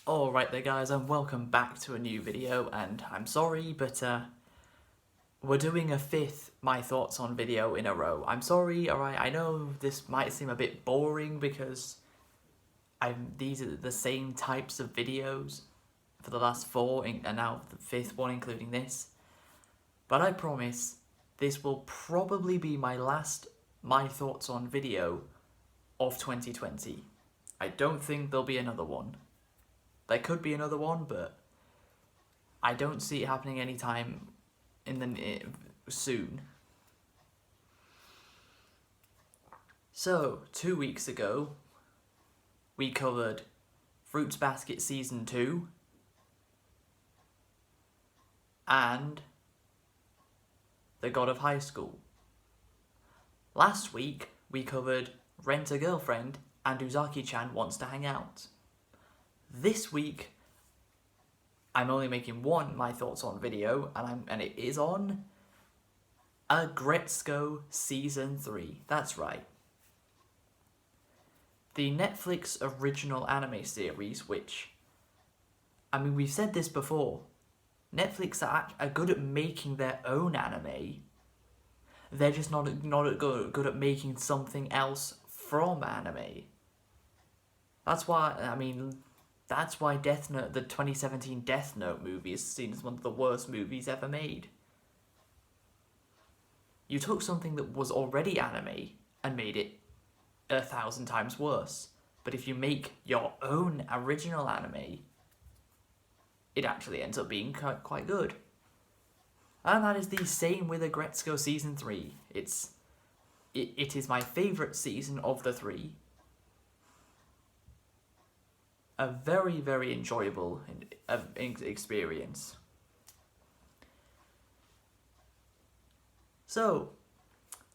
Alright there guys, and welcome back to a new video, and I'm sorry, but we're doing a fifth My Thoughts on video in a row. I'm sorry, alright, I know this might seem a bit boring because these are the same types of videos for the last four, and now the fifth one including this. But I promise, this will probably be my last My Thoughts on video of 2020. I don't think there'll be another one. There could be another one, but I don't see it happening anytime soon. So, 2 weeks ago, we covered Fruits Basket Season 2 and The God of High School. Last week, we covered Rent a Girlfriend and Uzaki-chan Wants to Hang Out. This week, I'm only making one My Thoughts on video, and it is on Aggresuko Season 3. That's right. The Netflix original anime series, which, we've said this before, Netflix are good at making their own anime. They're just not good at making something else from anime. That's why Death Note, the 2017 Death Note movie, is seen as one of the worst movies ever made. You took something that was already anime and made it 1,000 times worse. But if you make your own original anime, it actually ends up being quite good. And that is the same with Aggresuko Season 3. It is my favourite season of the three. A very, very enjoyable experience. So,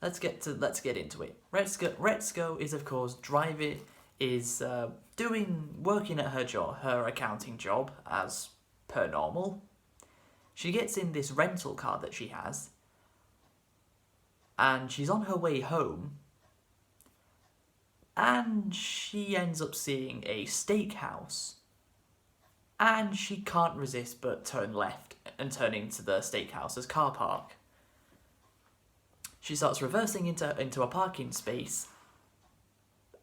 let's get into it. Retsuko is, of course, working at her accounting job as per normal. She gets in this rental car that she has, and she's on her way home. And she ends up seeing a steakhouse. And she can't resist but turn left and turn into the steakhouse's car park. She starts reversing into a parking space.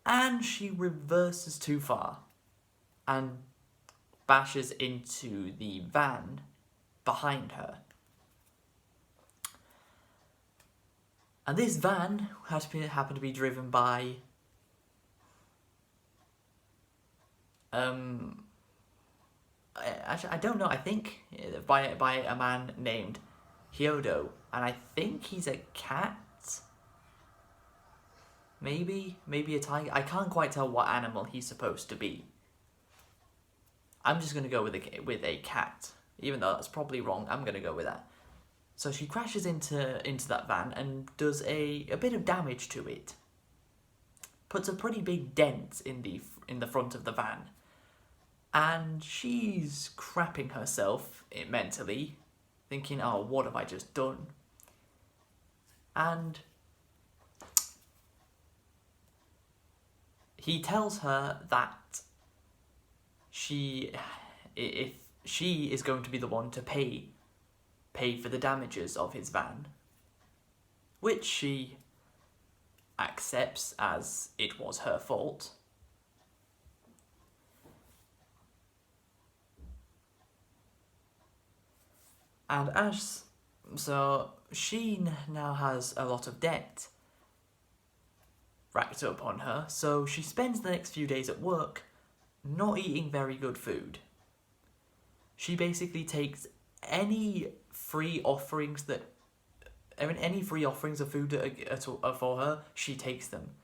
And she reverses too far. And bashes into the van behind her. And this van happened to be driven by I don't know. I think by a man named Hyodo, and I think he's a cat. Maybe a tiger. I can't quite tell what animal he's supposed to be. I'm just gonna go with a cat, even though that's probably wrong. I'm gonna go with that. So she crashes into that van and does a bit of damage to it. Puts a pretty big dent in the front of the van. And she's crapping herself mentally, thinking, oh, what have I just done? And he tells her that if she is going to be the one to pay for the damages of his van, which she accepts as it was her fault. And so she now has a lot of debt racked up on her, so she spends the next few days at work not eating very good food. She basically takes any free offerings of food that are for her, she takes them.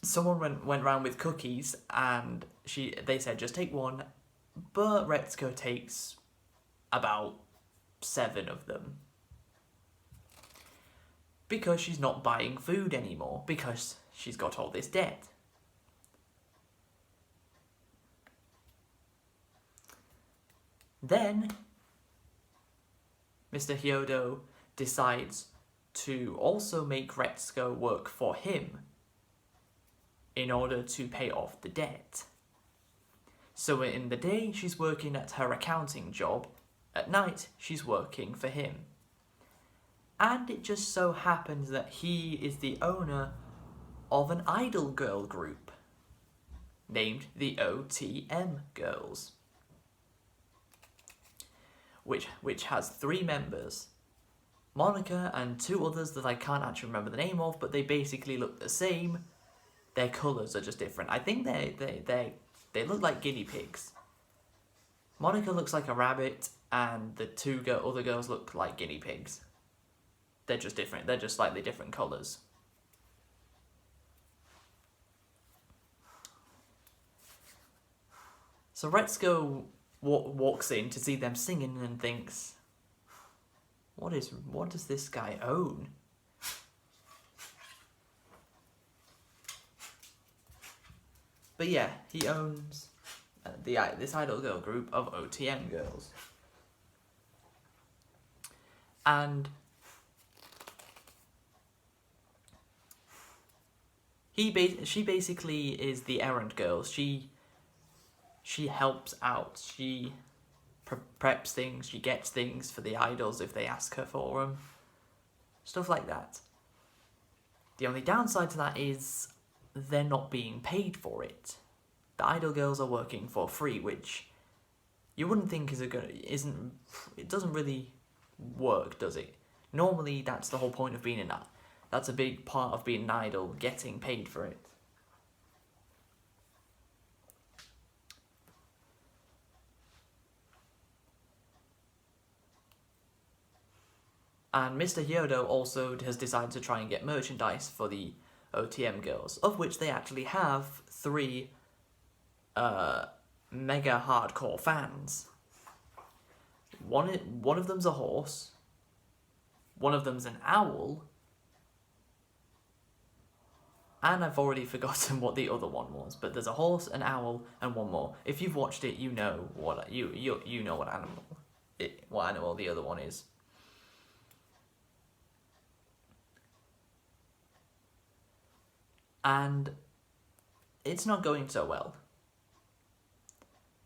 Someone went round with cookies, and they said just take one, but Retsuko takes about 7 of them. Because she's not buying food anymore, because she's got all this debt. Then, Mr. Hyodo decides to also make Retsuko work for him. in order to pay off the debt. So in the day, she's working at her accounting job. At night, she's working for him. And it just so happens that he is the owner of an idol girl group named the OTM Girls, which has 3 members. Monica and 2 others that I can't actually remember the name of, but they basically look the same. Their colours are just different. I think they look like guinea pigs. Monica looks like a rabbit, and the 2 other girls look like guinea pigs. They're just different. They're just slightly different colours. So Retsuko walks in to see them singing and thinks, what does this guy own? But yeah, he owns this idol girl group of OTM girls. And she basically is the errand girl. She helps out. She preps things. She gets things for the idols if they ask her for them. Stuff like that. The only downside to that is they're not being paid for it. The idol girls are working for free, which you wouldn't think it doesn't really work, does it? Normally, that's the whole point of being an idol. That's a big part of being an idol, getting paid for it. And Mr Hyodo also has decided to try and get merchandise for the OTM girls, of which they actually have 3 mega hardcore fans. One of them's a horse, one of them's an owl, and I've already forgotten what the other one was, but there's a horse, an owl, and one more. If you've watched it, you know what you know what animal the other one is. And it's not going so well.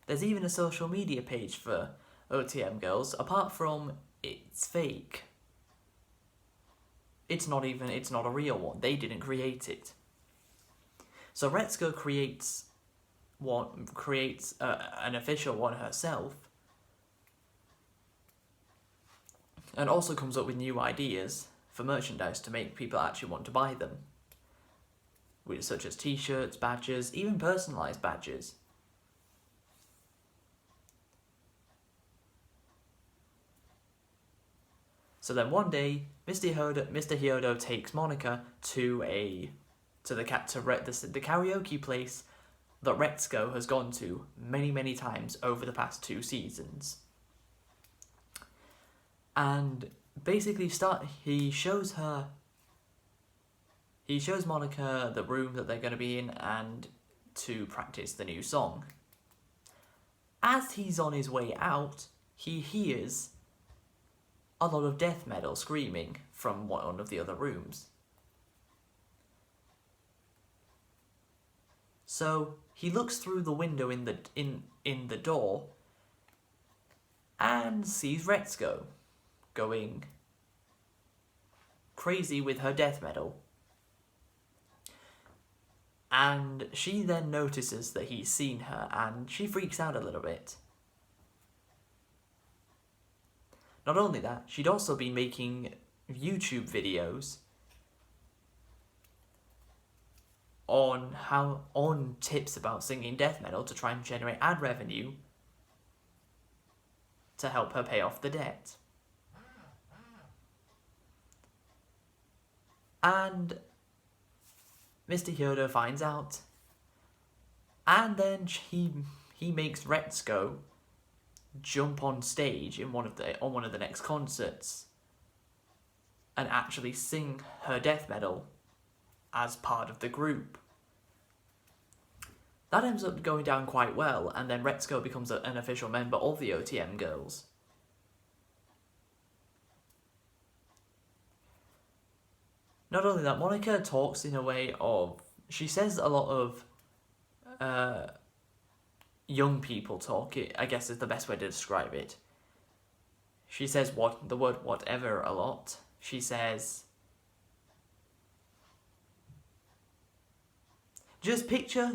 There's even a social media page for OTM girls, apart from it's fake. It's not a real one. They didn't create it. So Retsuko creates an official one herself, and also comes up with new ideas for merchandise to make people actually want to buy them, such as t-shirts, badges, even personalised badges. So then one day, Mr. Hyodo takes Monica to the karaoke place that Retsuko has gone to many times over the past 2 seasons. And basically he shows Monica the room that they're going to be in and to practice the new song. As he's on his way out, he hears a lot of death metal screaming from one of the other rooms. So he looks through the window in the door and sees Retsuko going crazy with her death metal. And she then notices that he's seen her, and she freaks out a little bit. Not only that, she'd also been making YouTube videos on tips about singing death metal to try and generate ad revenue to help her pay off the debt. And Mr. Hyodo finds out, and then he makes Retsuko jump on stage on one of the next concerts and actually sing her death metal as part of the group. That ends up going down quite well, and then Retsuko becomes an official member of the OTM Girls. Not only that, Monica talks in a way of she says a lot of young people talk, I guess is the best way to describe it. She says the word whatever a lot. She says, just picture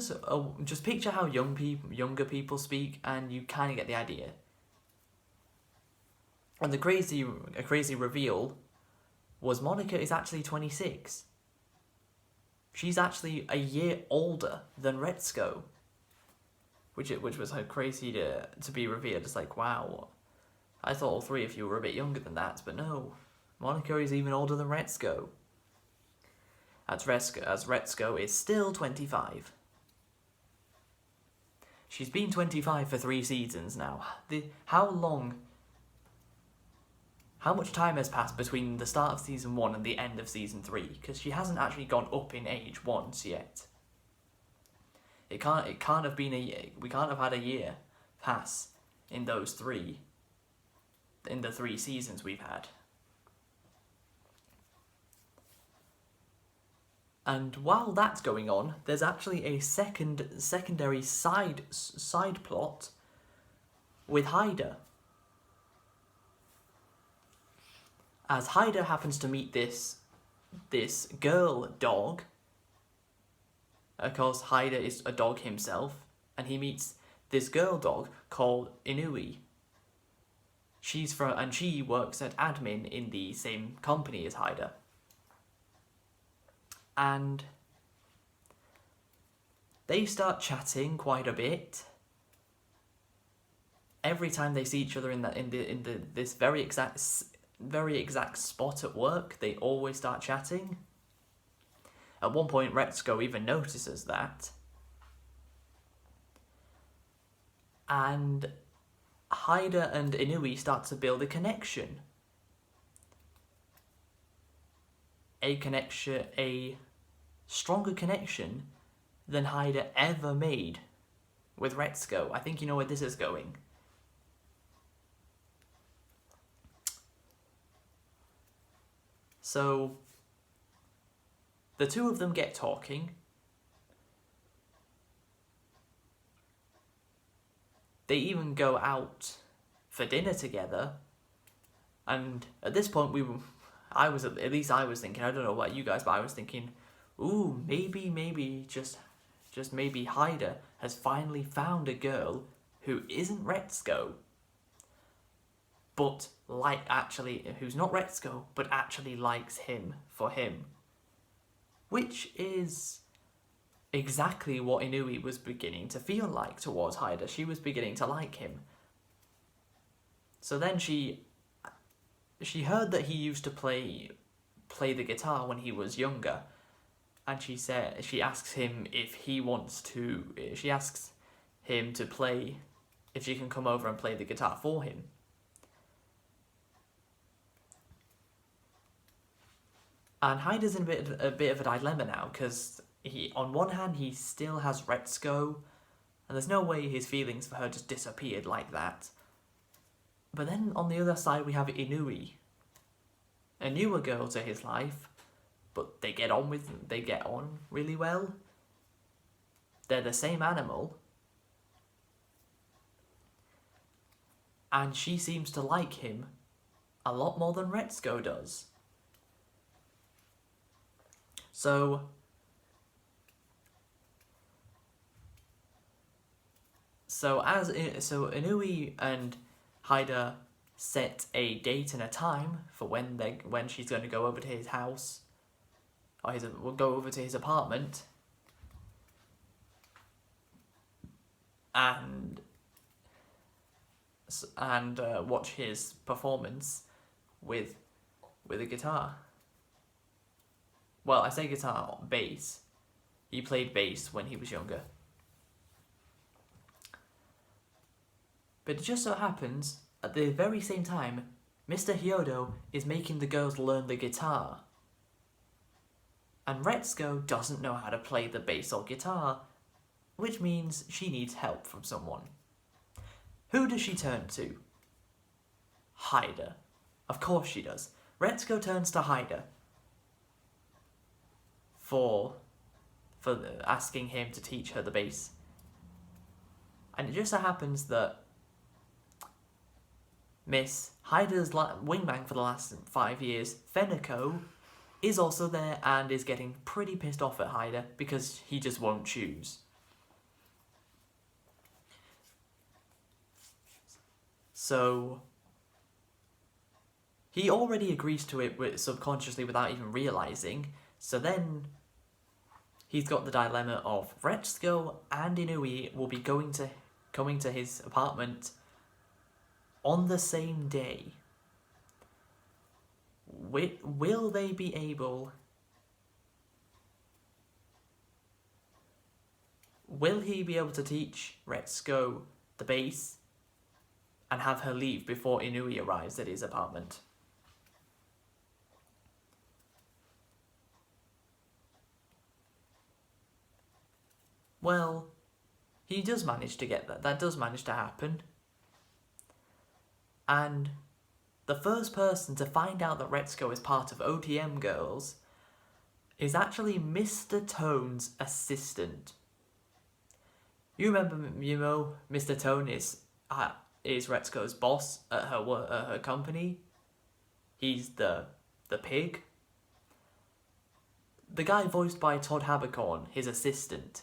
how younger people speak, and you kind of get the idea. And a crazy reveal was Monica is actually 26. She's actually a year older than Retsuko, which was so crazy to be revealed. It's like, wow, I thought all three of you were a bit younger than that, but no, Monica is even older than Retsuko. As Retsuko is still 25. She's been 25 for 3 seasons now. How much time has passed between the start of season 1 and the end of season 3? Because she hasn't actually gone up in age once yet. It can't have been a year. We can't have had a year pass in the 3 seasons we've had. And while that's going on, there's actually a secondary side plot with Haida. As Haida happens to meet this girl dog. Of course, Haida is a dog himself, and he meets this girl dog called Inui. She works at admin in the same company as Haida. And they start chatting quite a bit. Every time they see each other in this very exact spot at work, they always start chatting. At one point, Retsuko even notices that. And Haida and Inui start to build a connection. A stronger connection than Haida ever made with Retsuko. I think you know where this is going. So, the two of them get talking. They even go out for dinner together. And at this point, I was thinking, I don't know about you guys, but I was thinking, ooh, maybe, just maybe Haida has finally found a girl who isn't Retsuko, but who's not Retsuko, but actually likes him for him. Which is exactly what Inui was beginning to feel like towards Haida. She was beginning to like him. So then she heard that he used to play the guitar when he was younger, and she asks him to play, if she can come over and play the guitar for him. And Haida's in a bit of a dilemma now, because on one hand he still has Retsuko, and there's no way his feelings for her just disappeared like that. But then on the other side we have Inui, a newer girl to his life, but they get on really well. They're the same animal, and she seems to like him a lot more than Retsuko does. So Inui and Haida set a date and a time for when she's going to go over to his house, or we'll go over to his apartment, and watch his performance with a guitar. Well, I say guitar, bass. He played bass when he was younger. But it just so happens, at the very same time, Mr Hyodo is making the girls learn the guitar. And Retsuko doesn't know how to play the bass or guitar, which means she needs help from someone. Who does she turn to? Haida. Of course she does. Retsuko turns to Haida for for asking him to teach her the bass. And it just so happens that Miss Haida's wingman for the last 5 years, Feneko, is also there and is getting pretty pissed off at Haida because he just won't choose. So he already agrees to it subconsciously without even realising. So then he's got the dilemma of Retsuko and Inui will be coming to his apartment on the same day. Will they be able... Will he be able to teach Retsuko the bass and have her leave before Inui arrives at his apartment? Well, he does manage to get that. That does manage to happen. And the first person to find out that Retsuko is part of OTM Girls is actually Mr. Tone's assistant. You remember, Mr. Tone is Retsuko's boss at her company. He's the pig. The guy voiced by Todd Habercorn, his assistant.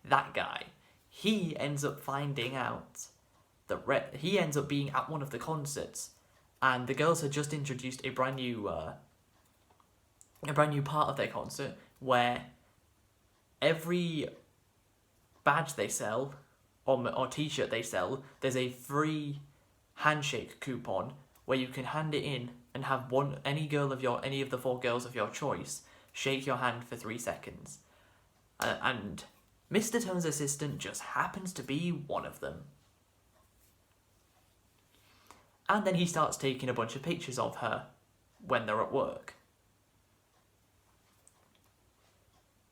That guy. He ends up finding out that he ends up being at one of the concerts, and the girls had just introduced a brand new part of their concert where every badge they sell or t-shirt they sell, there's a free handshake coupon where you can hand it in and have any of the 4 girls of your choice shake your hand for 3 seconds, and Mr. Tone's assistant just happens to be one of them. And then he starts taking a bunch of pictures of her when they're at work.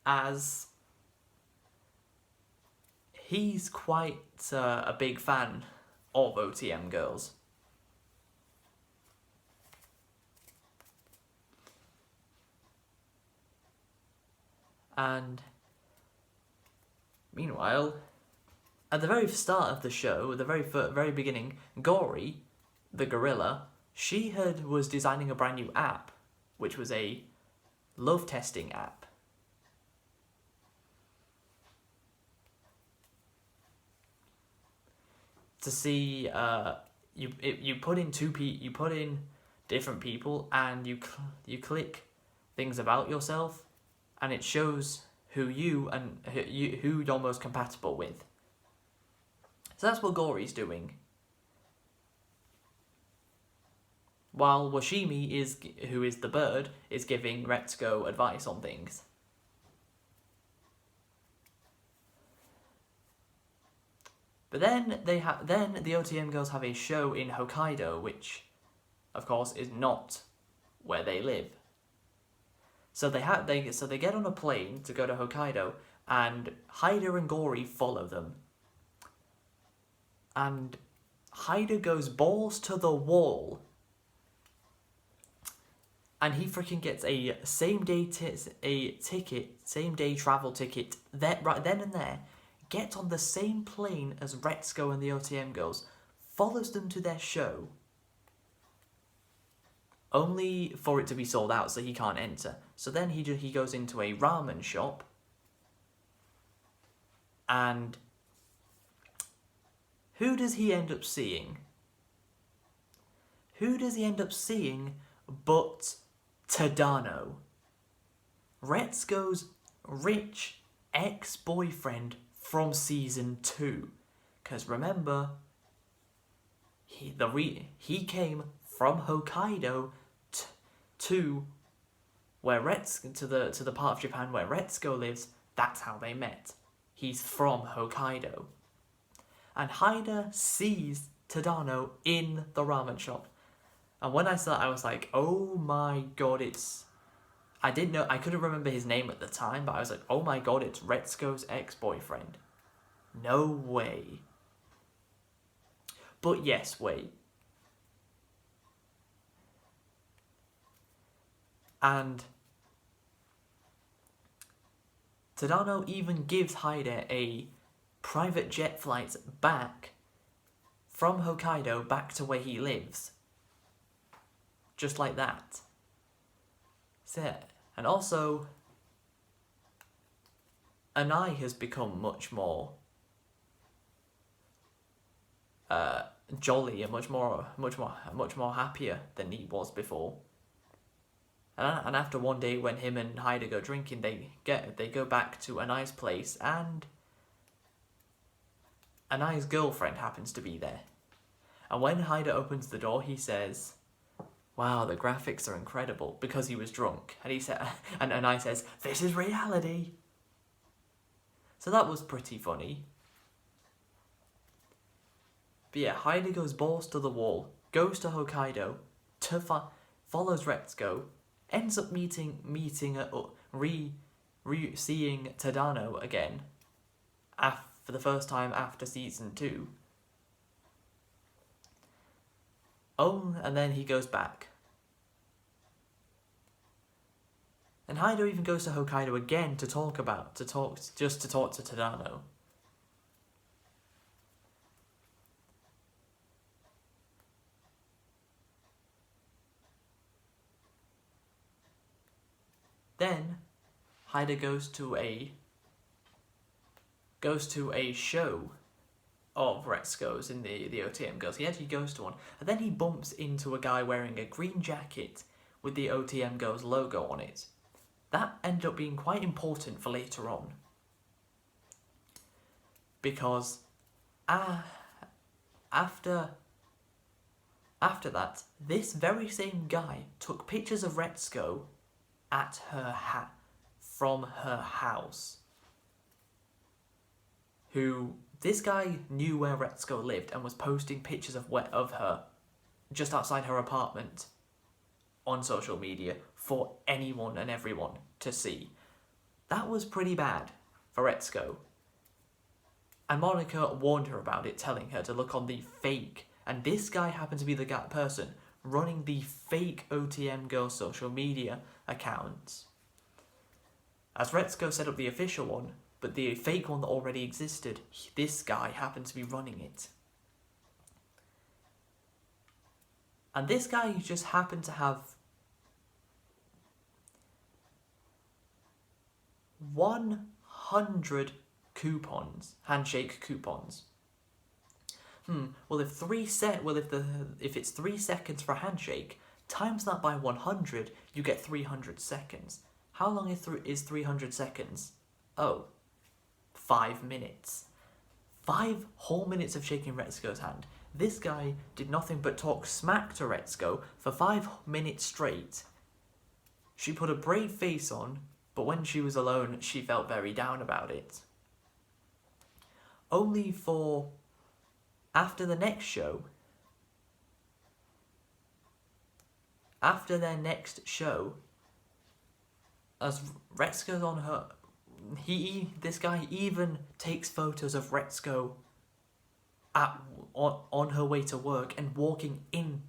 As he's quite a big fan of OTM Girls. And meanwhile, at the very start of the show, the very beginning, Gory, the gorilla, she was designing a brand new app, which was a love testing app. To see, you put in different people, and you click things about yourself, and it shows who you're most compatible with. So that's what Gory's doing. While Washimi, who is the bird, is giving Retsuko advice on things. But then the OTM Girls have a show in Hokkaido, which, of course, is not where they live. So they get on a plane to go to Hokkaido, and Haida and Gory follow them. And Haida goes balls to the wall. And he freaking gets a same day travel ticket right then and there. Gets on the same plane as Retsuko and the OTM Girls. Follows them to their show. Only for it to be sold out, so he can't enter. So then he goes into a ramen shop. And who does he end up seeing? Who does he end up seeing but Tadano, Retsuko's rich ex-boyfriend from season 2. Because remember, he came from Hokkaido to the part of Japan where Retsuko lives. That's how they met. He's from Hokkaido. And Haida sees Tadano in the ramen shop. And when I saw it, I was like, oh my god, I didn't know, I couldn't remember his name at the time, but I was like, oh my god, it's Retsuko's ex-boyfriend. No way. But yes, wait. And Tadano even gives Haida a private jet flight back from Hokkaido back to where he lives. Just like that. So, and also, Anai has become much more jolly and much more happier than he was before. And after one day when him and Haida go drinking, they go back to Anai's place, and Anai's girlfriend happens to be there. And when Haida opens the door, he says, "Wow, the graphics are incredible," because he was drunk. And he said, and Anai says, "This is reality." So that was pretty funny. But yeah, Haida goes balls to the wall, goes to Hokkaido, follows Retsuko, ends up seeing Tadano again, for the first time after season 2. Oh, and then he goes back. And Haida even goes to Hokkaido again to talk to Tadano. Then Haida goes to a show of Retsuko's in the OTM girls. He actually goes to one, and then he bumps into a guy wearing a green jacket with the OTM girls logo on it. That ended up being quite important for later on, because after that, this very same guy took pictures of Retsuko at from her house. This guy knew where Retsuko lived and was posting pictures of her just outside her apartment on social media for anyone and everyone to see. That was pretty bad for Retsuko. And Monica warned her about it, telling her to look on the fake. And this guy happened to be the person running the fake OTM girl social media accounts. As Retsuko set up the official one, but the fake one that already existed, this guy happened to be running it. And this guy just happened to have 100 coupons, handshake coupons. Well, if it's 3 seconds for a handshake, times that by 100, you get 300 seconds. How long is 300 seconds? Oh, 5 minutes. 5 whole minutes of shaking Retsuko's hand. This guy did nothing but talk smack to Retsuko for 5 minutes straight. She put a brave face on, but when she was alone, she felt very down about it. Only for after their next show, as Retsuko's on her, this guy even takes photos of Retsuko on her way to work and walking in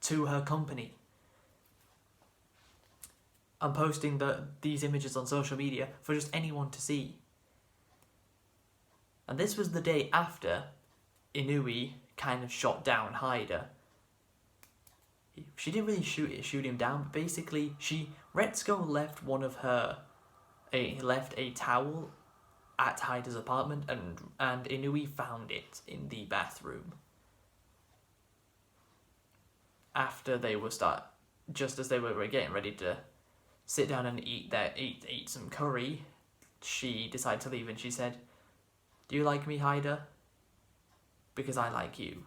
to her company, and posting these images on social media for just anyone to see. And this was the day after Inui kind of shot down Haida. She didn't really shoot him down, but basically Retsuko left left a towel at Haida's apartment, and Inui found it in the bathroom. After just as they were getting ready to sit down and eat some curry, she decided to leave, and she said, "Do you like me, Haida? Because I like you."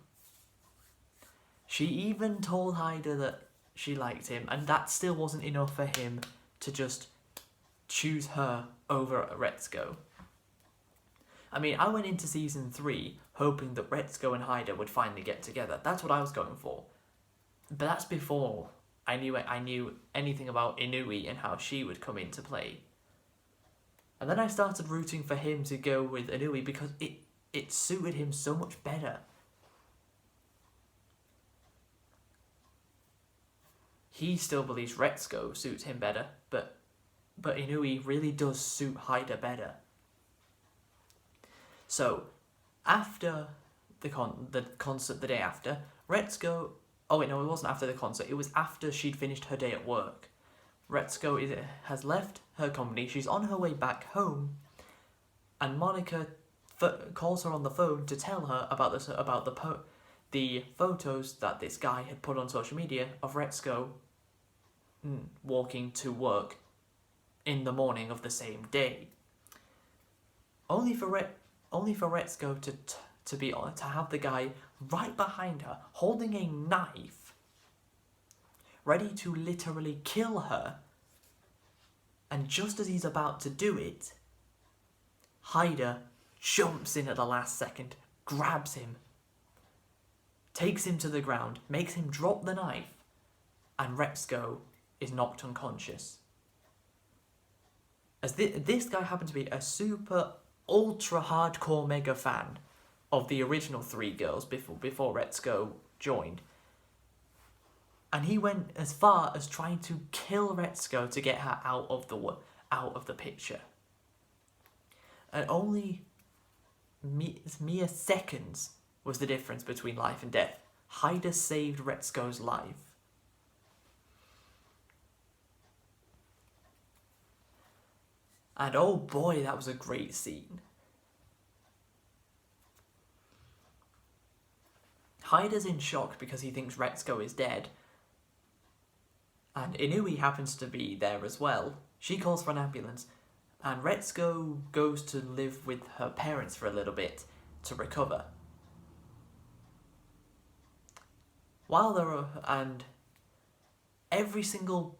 She even told Haida that she liked him, and that still wasn't enough for him to just choose her over Retsuko. I mean, I went into season 3 hoping that Retsuko and Haida would finally get together. That's what I was going for. But that's before I knew anything about Inui and how she would come into play. And then I started rooting for him to go with Inui because it suited him so much better. He still believes Retsuko suits him better, but but Inui really does suit Haida better. So, after the concert the day after, Retsuko... Oh wait, no, it wasn't after the concert. It was after she'd finished her day at work. Retsuko has left her company. She's on her way back home, and Monica calls her on the phone to tell her about the photos that this guy had put on social media of Retsuko walking to work in the morning of the same day. Only for Retsuko to have the guy right behind her, holding a knife, ready to literally kill her. And just as he's about to do it, Haida jumps in at the last second, grabs him, takes him to the ground, makes him drop the knife, and Retsuko is knocked unconscious. As this guy happened to be a super ultra hardcore mega fan of the original three girls before Retsuko joined. And he went as far as trying to kill Retsuko to get her out of the picture. And only mere seconds was the difference between life and death. Haida saved Retsuko's life. And oh boy, that was a great scene. Haida's in shock because he thinks Retsuko is dead. And Inui happens to be there as well. She calls for an ambulance, and Retsuko goes to live with her parents for a little bit to recover. And every single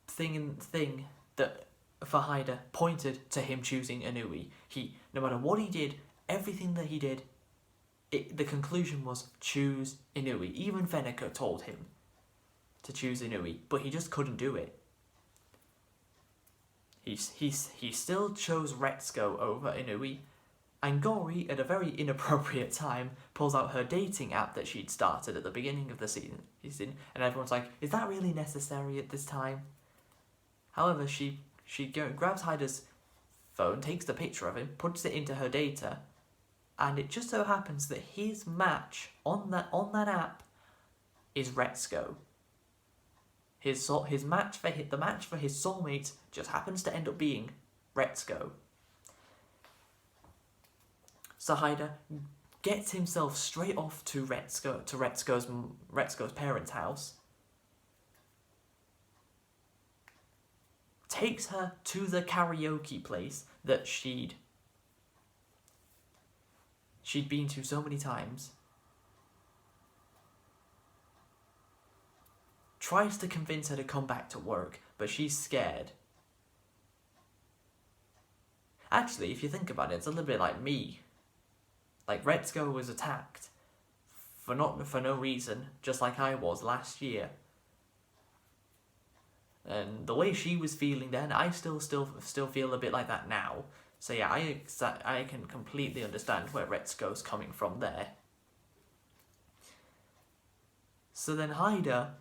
thing that for Haida pointed to him choosing Inui. No matter what he did, everything that he did, the conclusion was choose Inui. Even Feneko told him to choose Inui, but he just couldn't do it. He still chose Retsuko over Inui, and Gori, at a very inappropriate time, pulls out her dating app that she'd started at the beginning of the season, and everyone's like, is that really necessary at this time? However, she grabs Haida's phone, takes the picture of him, puts it into her data, and it just so happens that his match on that app is Retsuko. The match for his soulmate just happens to end up being Retsuko. So Haida gets himself straight off to Retsuko's parents' house, takes her to the karaoke place that she'd been to so many times, tries to convince her to come back to work, but she's scared. Actually, if you think about it, it's a little bit like me. Like, Retsuko was attacked for no reason, just like I was last year. And the way she was feeling then, I still feel a bit like that now. So yeah, I can completely understand where Retsuko's coming from there. So then Haida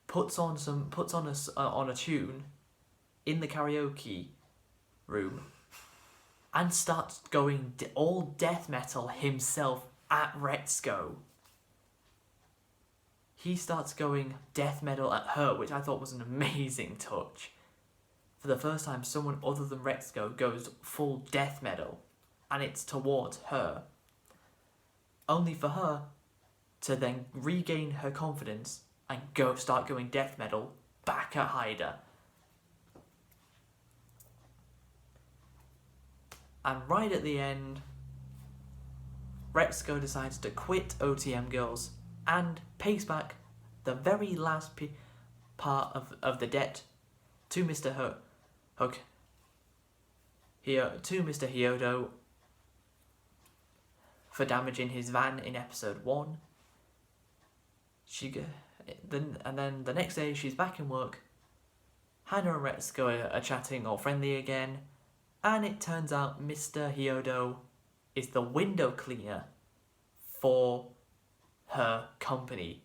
puts on a tune in the karaoke room and starts going all death metal himself at Retsuko. He starts going death metal at her, which I thought was an amazing touch. For the first time, someone other than Retsuko goes full death metal, and it's towards her. Only for her to then regain her confidence and start going death metal back at Haida. And right at the end, Retsuko decides to quit OTM Girls and pays back the very last part of the debt to Mr. Mr. Hyodo for damaging his van in episode 1. Then the next day she's back in work. Hana and Retsuko are chatting all friendly again, and it turns out Mr. Hyodo is the window cleaner for her company.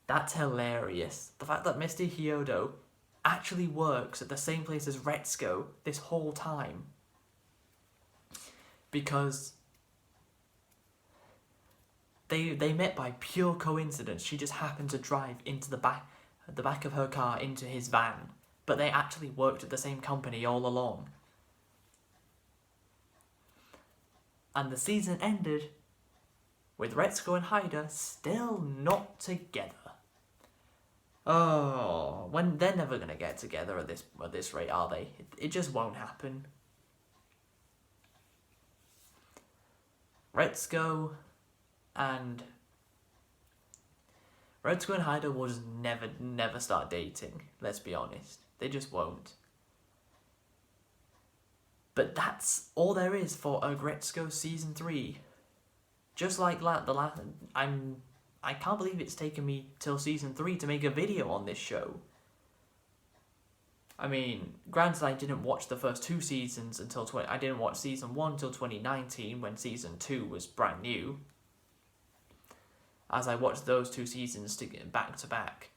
That's hilarious. The fact that Mr. Hyodo actually works at the same place as Retsuko this whole time. Because they met by pure coincidence. She just happened to drive into the back of her car into his van. But they actually worked at the same company all along. And the season ended with Retsuko and Hyodo still not together. Oh, when they're never gonna get together at this rate, are they? It just won't happen. Retsuko and Hyodo will just never start dating. Let's be honest, they just won't. But that's all there is for Aggresuko Season 3. Just like the last... I can't believe it's taken me till Season 3 to make a video on this show. I mean, granted I didn't watch the first 2 seasons until... I didn't watch Season 1 till 2019 when Season 2 was brand new. As I watched those 2 seasons back to back.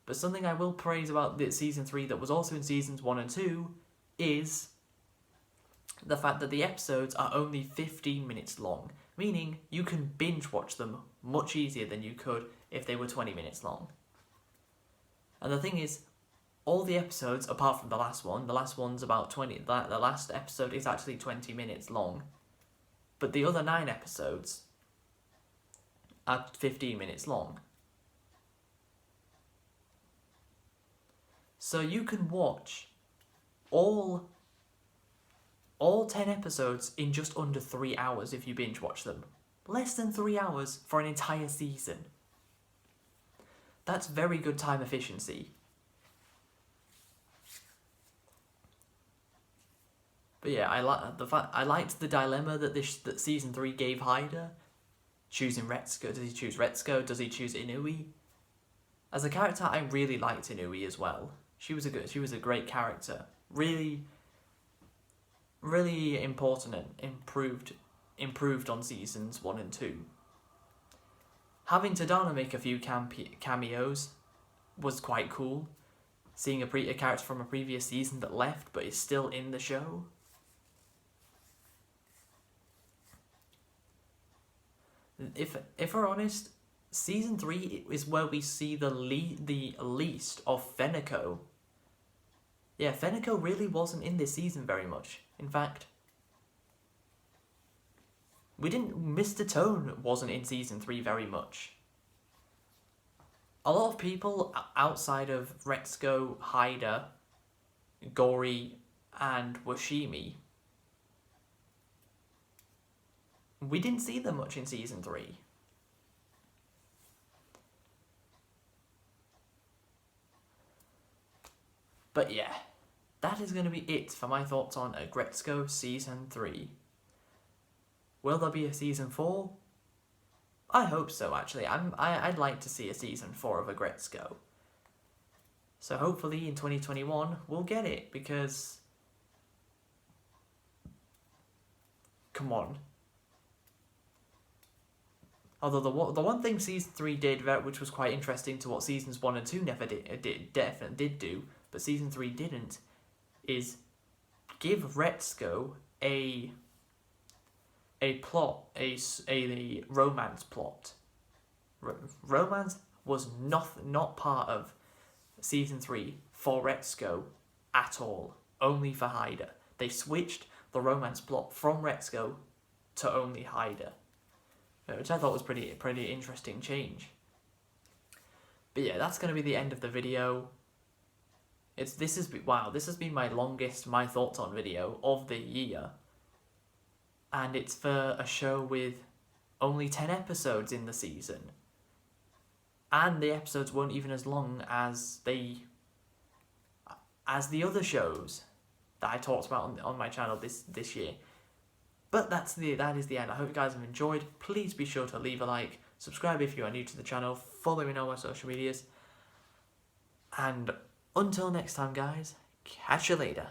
But something I will praise about this Season 3 that was also in Seasons 1 and 2 is the fact that the episodes are only 15 minutes long, meaning you can binge watch them much easier than you could if they were 20 minutes long. And the thing is, all the episodes, apart from the last one's about 20, the last episode is actually 20 minutes long, but the other 9 episodes are 15 minutes long. So you can watch all 10 episodes in just under 3 hours if you binge watch them. Less than 3 hours for an entire season. That's very good time efficiency. But yeah, I liked the dilemma that Season 3 gave Hyodo. Choosing Retsuko. Does he choose Retsuko? Does he choose Inui? As a character, I really liked Inui as well. She was a great character. Really important and improved on Seasons 1 and 2. Having Tadano make a few cameos was quite cool. Seeing a character from a previous season that left but is still in the show. If we're honest, Season 3 is where we see the least of Feneko. Yeah, Feneko really wasn't in this season very much. In fact, Mr. Tone wasn't in Season 3 very much. A lot of people outside of Retsuko, Hyodo, Gori, and Washimi, we didn't see them much in Season 3. But yeah, that is going to be it for my thoughts on Aggresuko Season 3. Will there be a Season 4? I hope so, actually. I'd like to see a Season 4 of Aggresuko. So hopefully in 2021 we'll get it, because... come on. Although the one thing Season 3 did, which was quite interesting to what Seasons 1 and 2 never definitely did do, but Season 3 didn't, is give Retsuko a plot, a romance plot. Romance was not part of Season 3 for Retsuko at all, only for Hyodo. They switched the romance plot from Retsuko to only Hyodo, which I thought was pretty interesting change. But yeah, that's going to be the end of the video. This has been my longest my thoughts on video of the year. And it's for a show with only 10 episodes in the season. And the episodes weren't even as long as the other shows that I talked about on my channel this year. But that is the end. I hope you guys have enjoyed. Please be sure to leave a like, subscribe if you are new to the channel, follow me on all my social medias. And until next time, guys, catch you later.